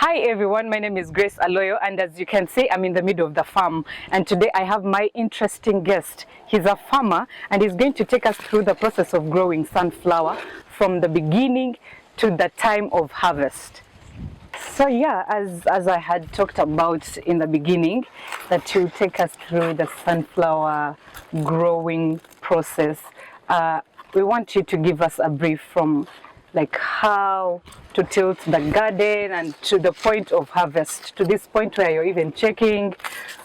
Hi everyone, my name is Grace Aloyo, and as you can see, I'm in the middle of the farm, and today I have my interesting guest. He's a farmer and he's going to take us through the process of growing sunflower from the beginning to the time of harvest. So yeah, as I had talked about in the beginning, that you take us through the sunflower growing process. We want you to give us a brief from like how to tilt the garden and to the point of harvest, to this point where you're even checking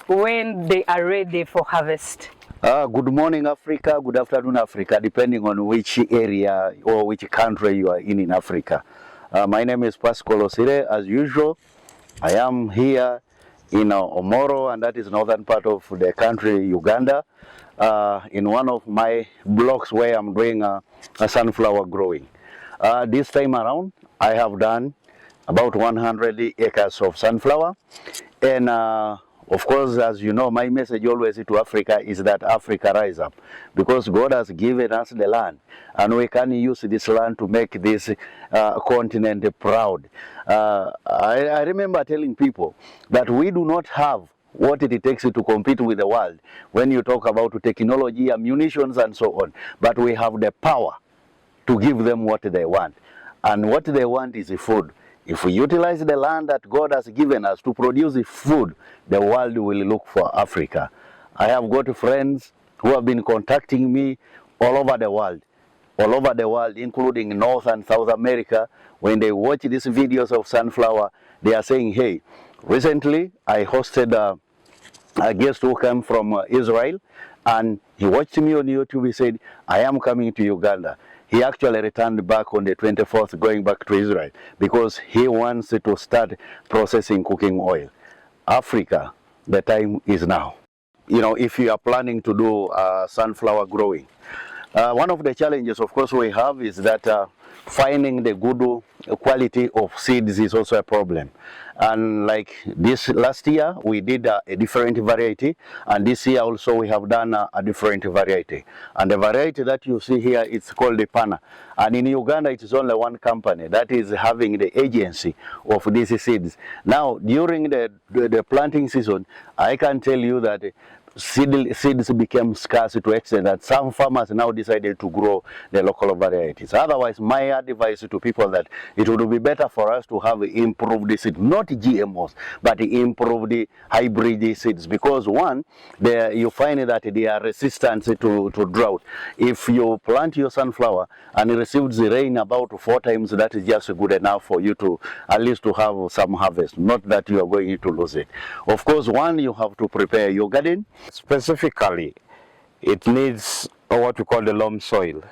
when they are ready for harvest. Good morning, Africa. Good afternoon, Africa, depending on which area or which country you are in Africa. My name is Pascal Osire. As usual, I am here in Omoro, and that is northern part of the country, Uganda, in one of my blocks where I'm doing a sunflower growing. This time around, I have done about 100 acres of sunflower, and of course, as you know, my message always to Africa is that Africa rise up, because God has given us the land and we can use this land to make this continent proud. I remember telling people that we do not have what it takes to compete with the world when you talk about technology, munitions and so on, but we have the power to give them what they want, and what they want is food. If we utilize the land that God has given us to produce food, the world will look for Africa. I have got friends who have been contacting me all over the world, including North and South America. When they watch these videos of sunflower, they are saying, hey, recently I hosted a guest who came from Israel, and he watched me on YouTube. He said, I am coming to Uganda. He actually returned back on the 24th, going back to Israel, because he wants to start processing cooking oil. Africa, the time is now. You know, if you are planning to do sunflower growing, one of the challenges, of course, we have is that finding the good quality of seeds is also a problem. And like this last year, we did a different variety, and this year also we have done a different variety. And the variety that you see here, it's called the Pana. And in Uganda, it is only one company that is having the agency of these seeds. Now, during the planting season, I can tell you that seeds became scarce to extent that some farmers now decided to grow the local varieties. Otherwise, my advice to people that it would be better for us to have improved seeds, not GMOs, but improved hybrid seeds, because one, you find that they are resistant to drought. If you plant your sunflower and it receives the rain about 4 times, that is just good enough for you to at least to have some harvest, not that you are going to lose it. Of course, one, you have to prepare your garden. Specifically, it needs what we call the loam soil,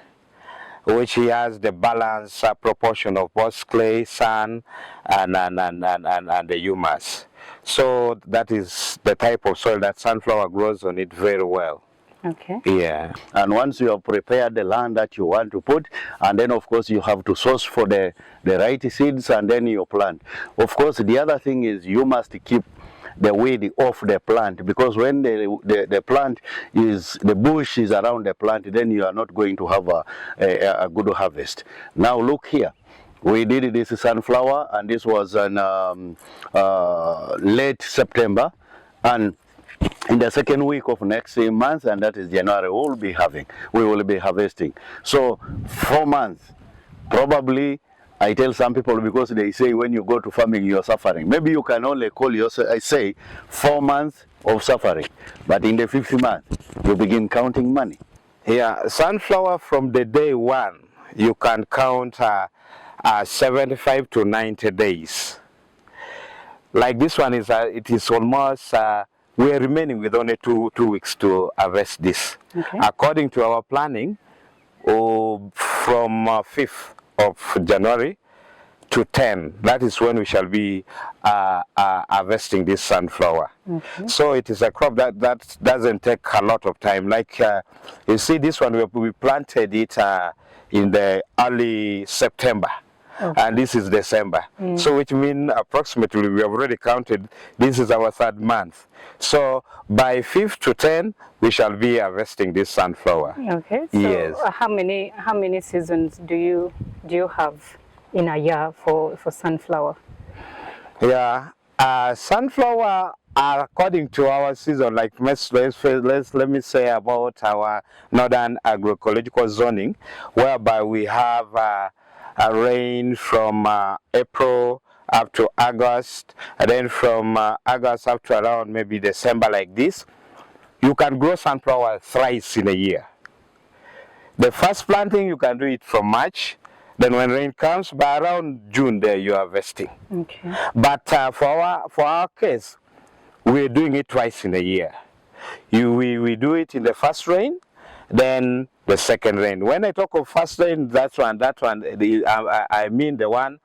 which has the balance proportion of both clay, sand, and the humus. So that is the type of soil that sunflower grows on it very well. Okay. Yeah. And once you have prepared the land that you want to put, and then of course you have to source for the right seeds, and then you plant. Of course, the other thing is you must keep the weed off the plant, because when the plant is, the bush is around the plant, then you are not going to have a good harvest. Now look here. We did this sunflower, and this was in late September, and in the second week of next month, and that is January, we will be harvesting. So 4 months, probably. I tell some people, because they say when you go to farming you are suffering. Maybe you can only call yourself, I say, 4 months of suffering, but in the 5th month you begin counting money. Yeah, sunflower from the day one, you can count 75 to 90 days. Like this one is, it is almost, we are remaining with only two weeks to harvest this. Okay. According to our planning, from 5th of January to 10, that is when we shall be harvesting this sunflower. Okay. So it is a crop that doesn't take a lot of time. Like you see this one, we planted it in the early September. Okay. And this is December. So which means approximately, we have already counted, this is our 3rd month. So by 5th to 10, we shall be harvesting this sunflower. Okay. So yes. How many seasons do you have in a year for sunflower? Yeah, sunflower are according to our season. Like let me say about our northern agroecological zoning, whereby we have a rain from April up to August, and then from August up to around maybe December like this. You can grow sunflower thrice in a year. The first planting you can do it from March. Then when rain comes, by around June there you are harvesting. Okay. But for our case, we're doing it twice in a year. We do it in the first rain, then the second rain. When I talk of first rain, that one, I mean the one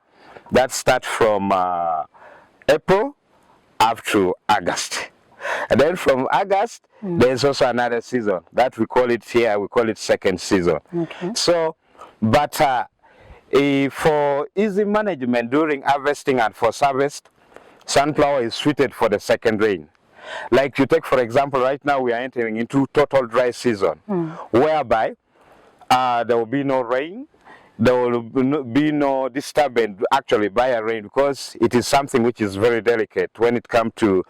that starts from April up to August. And then from August, there's also another season that we call it here, we call it second season. Okay. So, but for easy management during harvesting and for harvest, sunflower is suited for the second rain. Like you take, for example, right now we are entering into total dry season, whereby there will be no rain, there will be no disturbance actually by a rain, because it is something which is very delicate when it comes to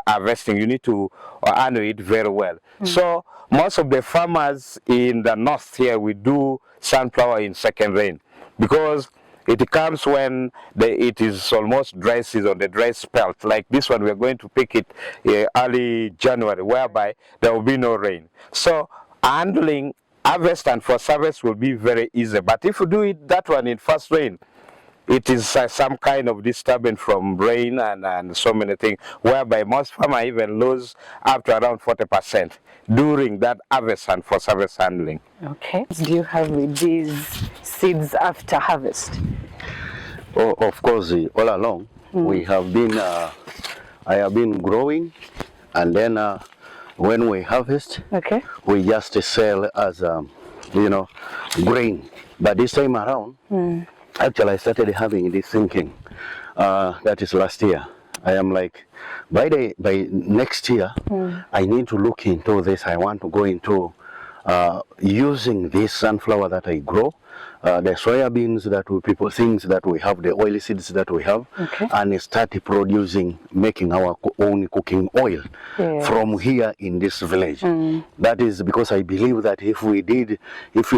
harvesting. You need to handle it very well. So most of the farmers in the north here, we do sunflower in second rain, because it comes when it is almost dry season, the dry spell. Like this one, we are going to pick it early January, whereby there will be no rain. So handling harvest and for harvest will be very easy. But if you do it that one in first rain, it is some kind of disturbance from rain and so many things, whereby most farmers even lose up to around 40% during that harvest and for harvest handling. Okay. Do you have with these seeds after harvest? Oh, of course, all along we have been, I have been growing, and then when we harvest, Okay. we just sell as, grain. But this time around, actually I started having this thinking, that is last year. I am like, by next year, I need to look into this. I want to go into using this sunflower that I grow, the soya beans that things that we have, the oil seeds that we have, and start producing, making our own cooking oil from here in this village. That is because I believe that if we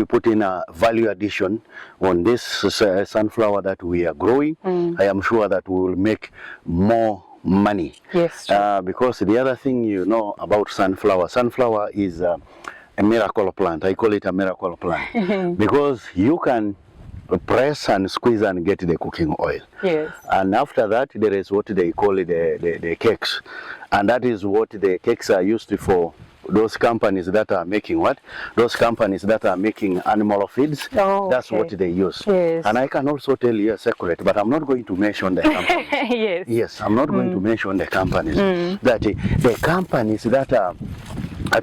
put in a value addition on this sunflower that we are growing, I am sure that we will make more money. Yes. Because the other thing you know about sunflower is a miracle plant. I call it a miracle plant because you can press and squeeze and get the cooking oil. Yes. And after that, there is what they call it the cakes, and that is what the cakes are used for. Those companies that are making what? Those companies that are making animal feeds, that's what they use. Yes. And I can also tell you a secret, but I'm not going to mention the companies. Yes. Yes, I'm not going to mention the companies. That the companies that are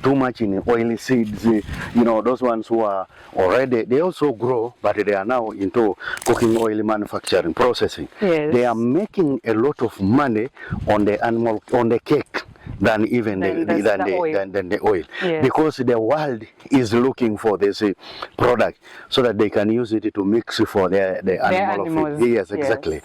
too much in oily seeds, those ones who are already, they also grow, but they are now into cooking oil manufacturing, processing. Yes. They are making a lot of money on the cake than even the oil. Yes. Because the world is looking for this product so that they can use it to mix for the animal feed. Yes, exactly.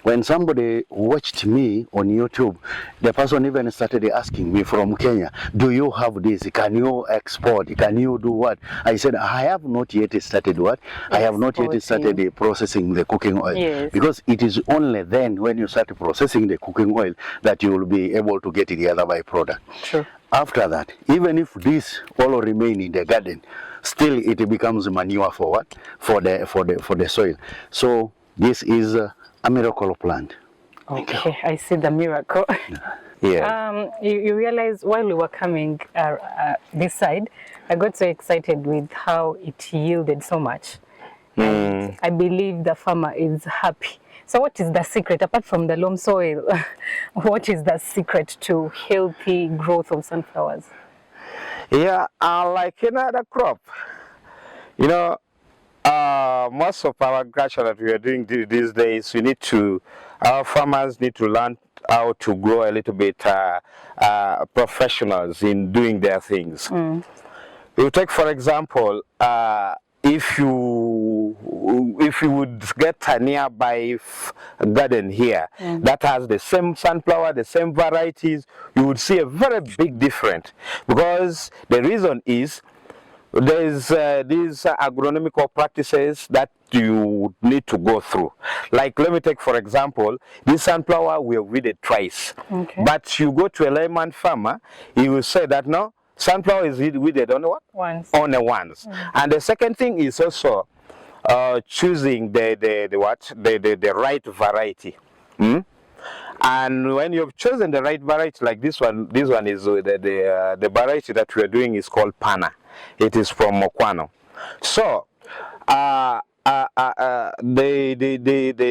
When somebody watched me on YouTube, the person even started asking me from Kenya, do you have this? Can you export? Can you do what? I said, I have not yet started what? I have not yet started processing the cooking oil. Yes. Because it is only then when you start processing the cooking oil that you will be able to get the other byproduct. True. After that, even if this all remain in the garden, still it becomes manure for what? For the soil. So this is a miracle plant. Okay, I see the miracle. Yeah. You realize while we were coming this side, I got so excited with how it yielded so much. And I believe the farmer is happy. So what is the secret, apart from the loam soil, what is the secret to healthy growth of sunflowers? Yeah, like another crop, most of our agriculture that we are doing these days, our farmers need to learn how to grow a little bit professionals in doing their things. You take, for example, if you would get a nearby garden here that has the same sunflower, the same varieties, you would see a very big difference. Because the reason is there's these agronomical practices that you need to go through. Like, let me take for example, this sunflower we have weeded twice. Okay. But you go to a layman farmer, he will say that no, sunflower is weeded only what? Once. Only once. And the second thing is also choosing the right variety. And when you've chosen the right variety, like this one is the variety that we are doing is called Pana. It is from Mokwano. So the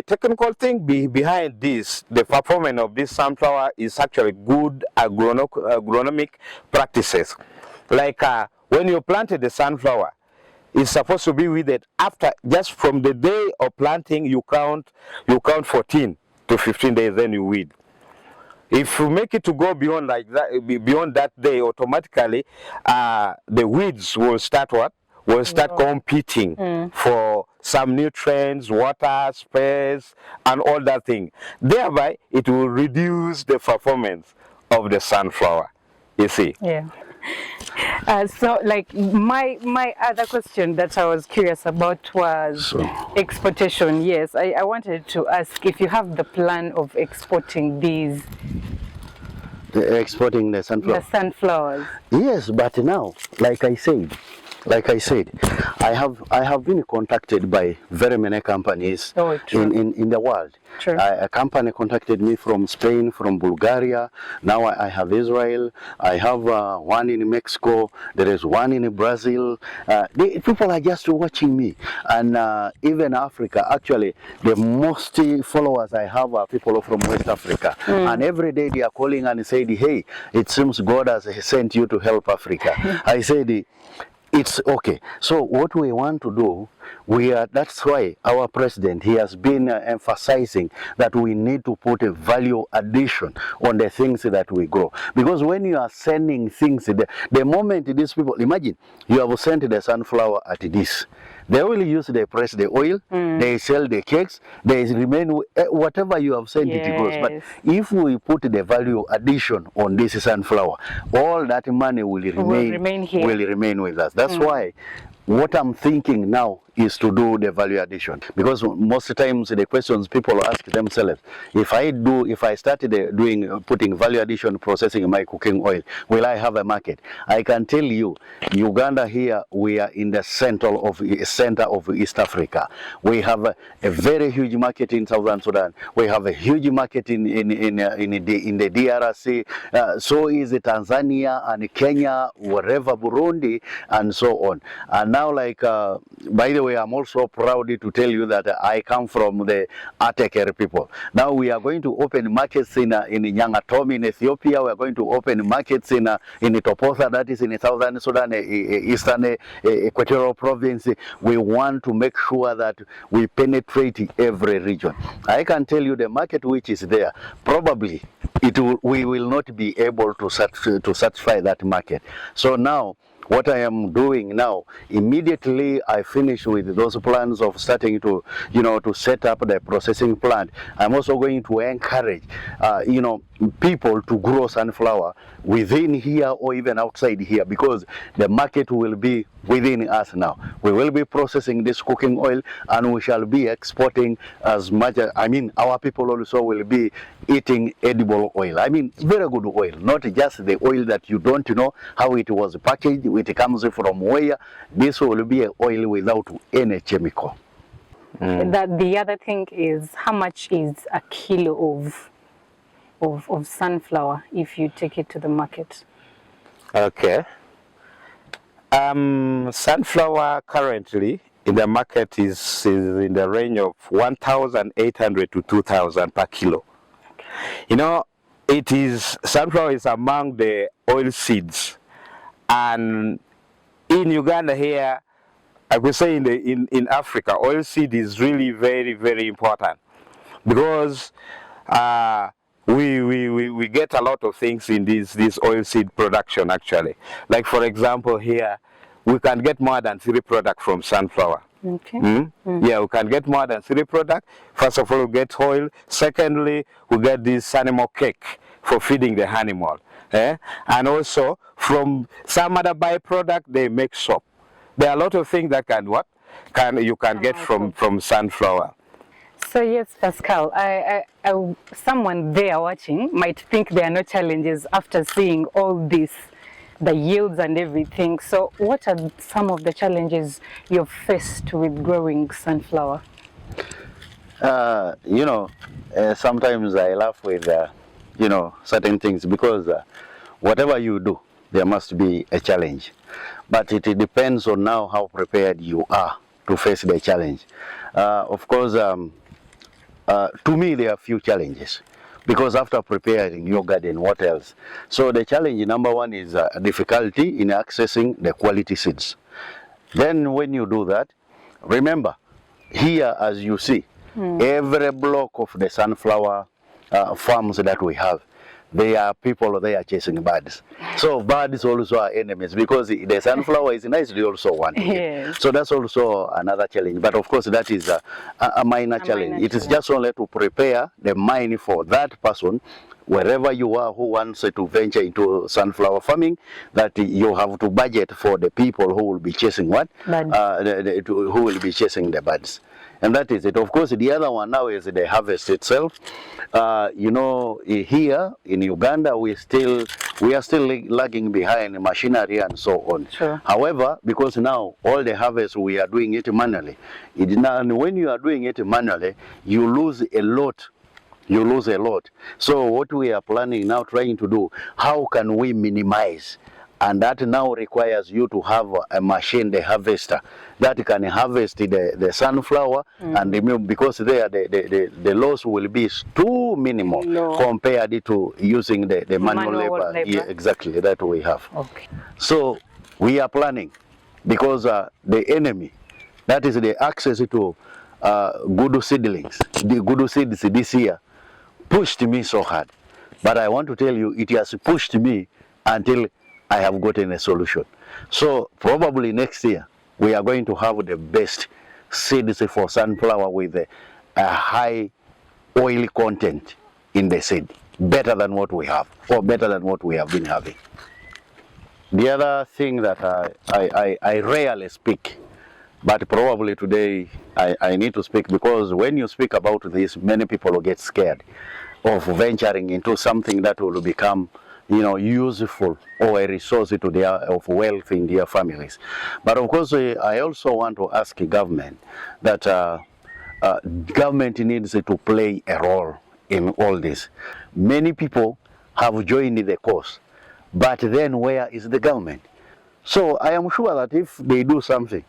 technical thing behind this, the performance of this sunflower is actually good agronomic practices. Like when you planted the sunflower, it's supposed to be weeded after, just from the day of planting, you count 14 to 15 days, then you weed. If you make it to go beyond like that, beyond that day, automatically the weeds will start what? Will start competing for some nutrients, water, space, and all that thing. Thereby, it will reduce the performance of the sunflower. You see? Yeah. So, like, my other question that I was curious about was exportation. Yes, I wanted to ask if you have the plan of exporting these. Exporting the sunflower. The sunflowers. Yes, but now, like I said, I have been contacted by very many companies in the world. True. A company contacted me from Spain, from Bulgaria. Now I have Israel. I have one in Mexico. There is one in Brazil. People are just watching me. And even Africa, actually, the most followers I have are people from West Africa. And every day they are calling and said, hey, it seems God has sent you to help Africa. I said, it's okay. So what we want to do, that's why our president, he has been emphasizing that we need to put a value addition on the things that we grow. Because when you are sending things, the moment these people, imagine, you have sent the sunflower at this. They will use, they press the oil, they sell the cakes, they remain, whatever you have sent it goes. But if we put the value addition on this sunflower, all that money will remain with us. That's why what I'm thinking now is to do the value addition, because most times the questions people ask themselves, if I started putting value addition processing my cooking oil, will I have a market? I can tell you, Uganda here, we are in the center of East Africa. We have a very huge market in Southern Sudan. We have a huge market in the DRC. So is Tanzania and Kenya, wherever, Burundi, and so on. And now, like, by the way, I'm also proud to tell you that I come from the Ateker people. Now we are going to open markets in Nyangatom in Ethiopia. We are going to open markets in Topotha, that is in Southern Sudan, Eastern Equatorial Province. We want to make sure that we penetrate every region. I can tell you the market which is there, probably we will not be able to satisfy that market. So now, what I am doing now, immediately I finish with those plans of starting to set up the processing plant. I'm also going to encourage, people to grow sunflower within here or even outside here, because the market will be within us now. We will be processing this cooking oil and we shall be exporting as much as, our people also will be eating edible oil. Very good oil, not just the oil that you don't know how it was packaged, it comes from where. This will be an oil without any chemical. The other thing is, how much is a kilo of sunflower if you take it to the market? Okay. Sunflower currently in the market is in the range of 1,800 to 2,000 per kilo. Sunflower is among the oil seeds, and in Uganda here, I would say in Africa, oil seed is really very, very important, because we get a lot of things in this oil seed production actually. Like, for example, here we can get more than 3 products from sunflower. Okay. Yeah, we can get more than 3 products. First of all, we get oil. Secondly, we get this animal cake for feeding the animal. And also, from some other byproduct, they make soap. There are a lot of things that you can get from sunflower. So yes, Pascal, someone there watching might think there are no challenges after seeing all this, the yields and everything. So what are some of the challenges you've faced with growing sunflower? Sometimes I laugh with, certain things because whatever you do, there must be a challenge. But it depends on now how prepared you are to face the challenge. Of course, to me, there are few challenges because after preparing your garden, what else? So the challenge number one is difficulty in accessing the quality seeds. Then when you do that, remember, here as you see, every block of the sunflower farms that we have, there are people there chasing birds. So birds also are enemies because the sunflower is nice, they also want it. Yes. So that's also another challenge. But of course that is a minor challenge. It is just only to prepare the mind for that person, wherever you are, who wants to venture into sunflower farming, that you have to budget for the people who will be chasing what? Who will be chasing the birds. And that is it. Of course, the other one now is the harvest itself. Here in Uganda, we are still lagging behind machinery and so on. Sure. However, because now all the harvest we are doing it manually, and when you are doing it manually, you lose a lot. You lose a lot. So what we are planning now, trying to do, how can we minimize? And that now requires you to have a machine, the harvester, that can harvest the sunflower and remove, because there the loss will be too minimal compared to using the manual labor. Yeah, exactly, that we have. Okay. So we are planning, because the enemy, that is the access to good seedlings, the good seeds this year, pushed me so hard. But I want to tell you, it has pushed me until I have gotten a solution. So probably next year, we are going to have the best seeds for sunflower with a high oil content in the seed, better than what we have, or better than what we have been having. The other thing that I rarely speak, but probably today I need to speak, because when you speak about this, many people will get scared of venturing into something that will become useful or a resource to of wealth in their families. But of course, I also want to ask the government that government needs to play a role in all this. Many people have joined the cause, but then where is the government? So I am sure that if they do something,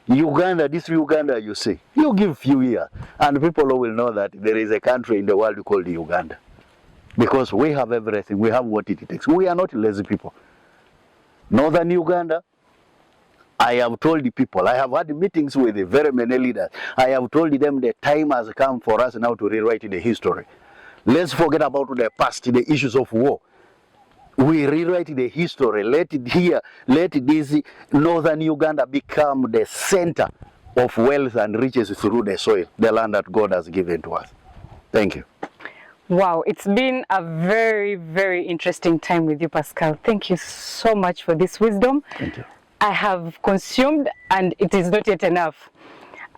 Uganda, this Uganda you see, you give few years, and people will know that there is a country in the world called Uganda. Because we have everything, we have what it takes. We are not lazy people. Northern Uganda, I have told the people, I have had meetings with very many leaders. I have told them the time has come for us now to rewrite the history. Let's forget about the past, the issues of war. We rewrite the history. Let this Northern Uganda become the center of wealth and riches through the soil, the land that God has given to us. Thank you. Wow, it's been a very, very interesting time with you, Pascal. Thank you so much for this wisdom. Thank you. I have consumed, and it is not yet enough.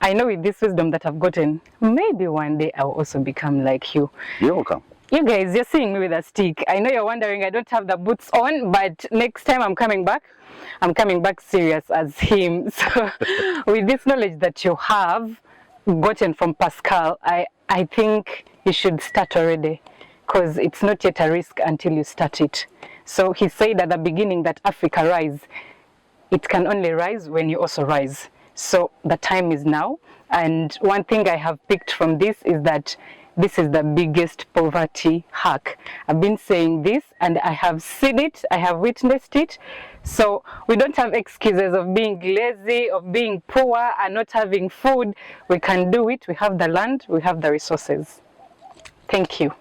I know with this wisdom that I've gotten, maybe one day I'll also become like you. You're welcome. You guys, you're seeing me with a stick. I know you're wondering I don't have the boots on, but next time I'm coming back serious as him. So with this knowledge that you have gotten from Pascal, I think you should start already, because it's not yet a risk until you start it. So he said at the beginning that Africa rise. It can only rise when you also rise. So the time is now. And one thing I have picked from this is that this is the biggest poverty hack. I've been saying this and I have seen it, I have witnessed it. So we don't have excuses of being lazy, of being poor and not having food. We can do it. We have the land, we have the resources. Thank you.